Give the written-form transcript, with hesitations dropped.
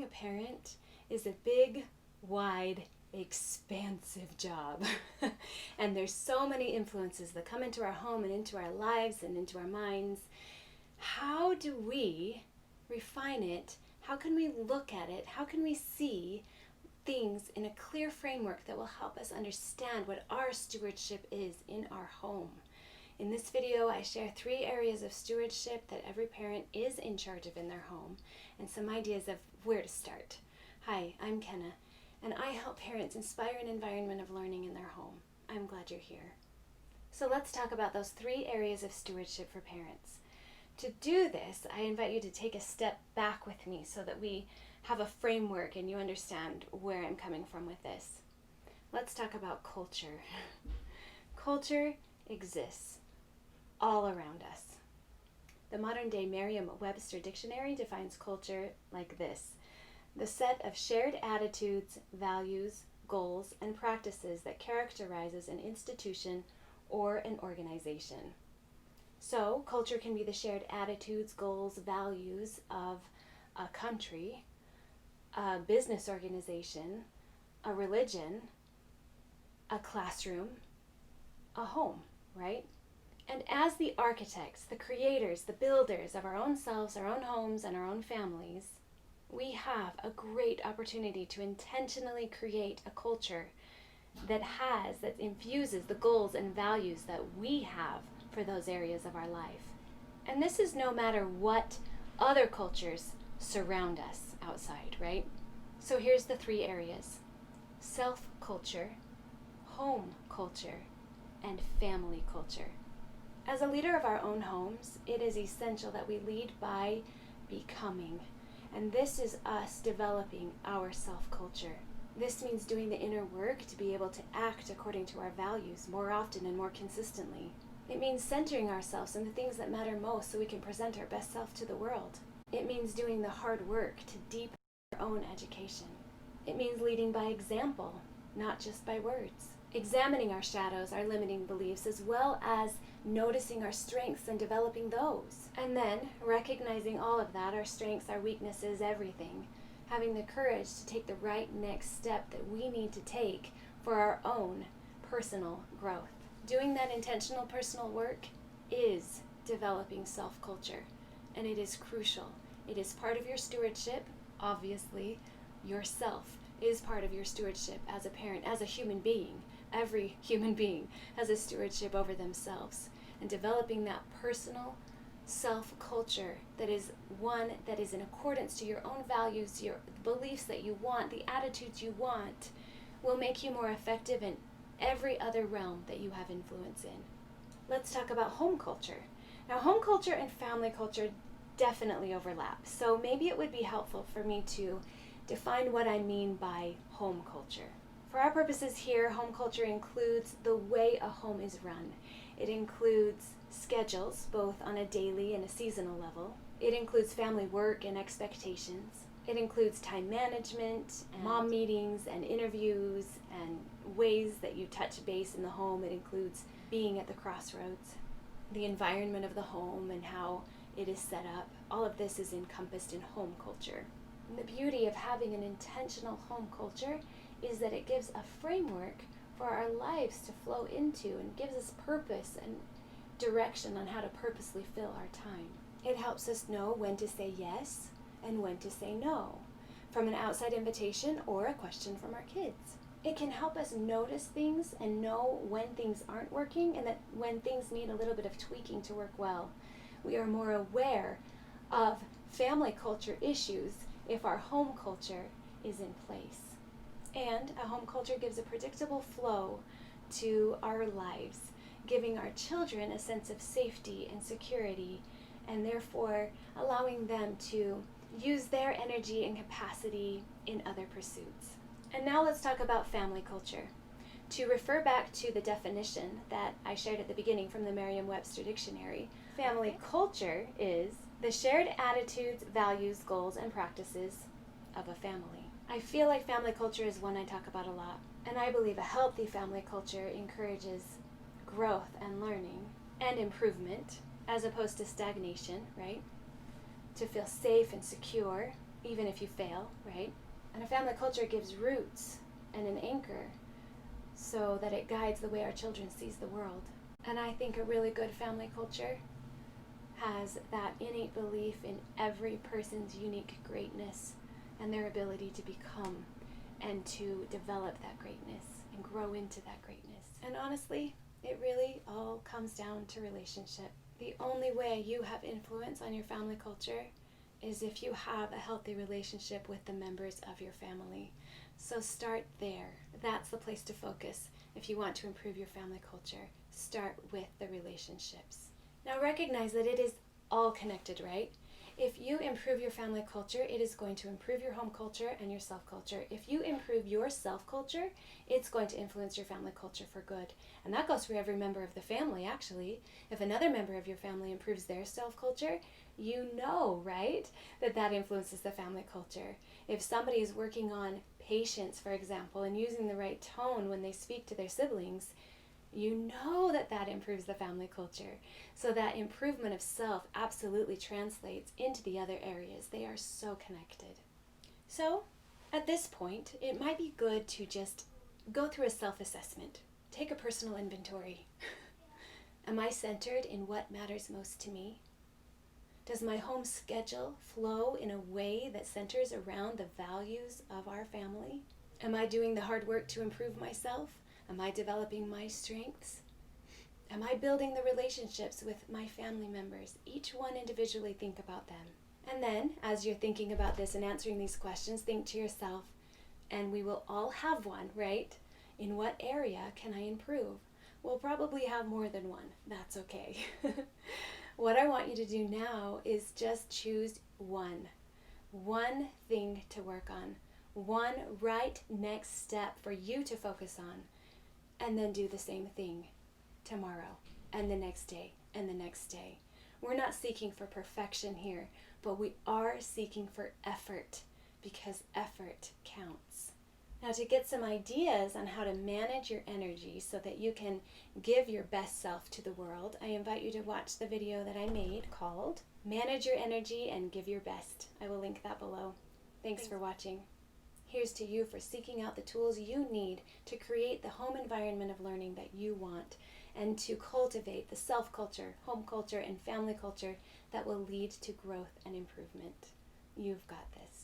Being a parent is a big, wide, expansive job. And there's so many influences that come into our home and into our lives and into our minds. How do we refine it? How can we look at it? How can we see things in a clear framework that will help us understand what our stewardship is in our home? In this video, I share 3 areas of stewardship that every parent is in charge of in their home, and some ideas of where to start. Hi, I'm Kenna, and I help parents inspire an environment of learning in their home. I'm glad you're here. So let's talk about those 3 areas of stewardship for parents. To do this, I invite you to take a step back with me so that we have a framework and you understand where I'm coming from with this. Let's talk about culture. Culture exists all around us. The modern-day Merriam-Webster dictionary defines culture like this: the set of shared attitudes, values, goals, and practices that characterizes an institution or an organization. So, culture can be the shared attitudes, goals, values of a country, a business organization, a religion, a classroom, a home, right? And as the architects, the creators, the builders of our own selves, our own homes, and our own families, we have a great opportunity to intentionally create a culture that infuses the goals and values that we have for those areas of our life. And this is no matter what other cultures surround us outside, right? So here's the 3 areas: self-culture, home culture, and family culture. As a leader of our own homes, it is essential that we lead by becoming. And this is us developing our self-culture. This means doing the inner work to be able to act according to our values more often and more consistently. It means centering ourselves in the things that matter most so we can present our best self to the world. It means doing the hard work to deepen our own education. It means leading by example, not just by words. Examining our shadows, our limiting beliefs, as well as noticing our strengths and developing those. And then recognizing all of that, our strengths, our weaknesses, everything. Having the courage to take the right next step that we need to take for our own personal growth. Doing that intentional personal work is developing self-culture, and it is crucial. It is part of your stewardship. Obviously, yourself is part of your stewardship as a parent, as a human being. Every human being has a stewardship over themselves, and developing that personal self-culture that is one that is in accordance to your own values, your beliefs that you want, the attitudes you want, will make you more effective in every other realm that you have influence in. Let's talk about home culture. Now, home culture and family culture definitely overlap, so maybe it would be helpful for me to define what I mean by home culture. For our purposes here, home culture includes the way a home is run. It includes schedules, both on a daily and a seasonal level. It includes family work and expectations. It includes time management, and mom meetings and interviews, and ways that you touch base in the home. It includes being at the crossroads, the environment of the home and how it is set up. All of this is encompassed in home culture. And the beauty of having an intentional home culture is that it gives a framework for our lives to flow into and gives us purpose and direction on how to purposely fill our time. It helps us know when to say yes and when to say no, from an outside invitation or a question from our kids. It can help us notice things and know when things aren't working and that when things need a little bit of tweaking to work well. We are more aware of family culture issues if our home culture is in place. And a home culture gives a predictable flow to our lives, giving our children a sense of safety and security, and therefore allowing them to use their energy and capacity in other pursuits. And now let's talk about family culture. To refer back to the definition that I shared at the beginning from the Merriam-Webster dictionary, family culture is the shared attitudes, values, goals, and practices of a family. I feel like family culture is one I talk about a lot, and I believe a healthy family culture encourages growth and learning and improvement as opposed to stagnation, right? To feel safe and secure even if you fail, right? And a family culture gives roots and an anchor so that it guides the way our children sees the world. And I think a really good family culture has that innate belief in every person's unique greatness and their ability to become and to develop that greatness and grow into that greatness. And honestly, it really all comes down to relationship. The only way you have influence on your family culture is if you have a healthy relationship with the members of your family. So start there. That's the place to focus if you want to improve your family culture. Start with the relationships. Now recognize that it is all connected, right? If you improve your family culture, it is going to improve your home culture and your self-culture. If you improve your self-culture, it's going to influence your family culture for good. And that goes for every member of the family, actually. If another member of your family improves their self-culture, you know, right, that influences the family culture. If somebody is working on patience, for example, and using the right tone when they speak to their siblings, you know that improves the family culture. So that improvement of self absolutely translates into the other areas. They are so connected. So at this point, it might be good to just go through a self-assessment. Take a personal inventory. Am I centered in what matters most to me? Does my home schedule flow in a way that centers around the values of our family? Am I doing the hard work to improve myself? Am I developing my strengths? Am I building the relationships with my family members? Each one individually, think about them. And then, as you're thinking about this and answering these questions, think to yourself, and we will all have one, right? In what area can I improve? We'll probably have more than one. That's okay. What I want you to do now is just choose one thing to work on, one right next step for you to focus on. And then do the same thing tomorrow and the next day and the next day. We're not seeking for perfection here, but we are seeking for effort because effort counts. Now, to get some ideas on how to manage your energy so that you can give your best self to the world, I invite you to watch the video that I made called Manage Your Energy and Give Your Best. I will link that below. Thanks for watching. Here's to you for seeking out the tools you need to create the home environment of learning that you want and to cultivate the self-culture, home culture, and family culture that will lead to growth and improvement. You've got this.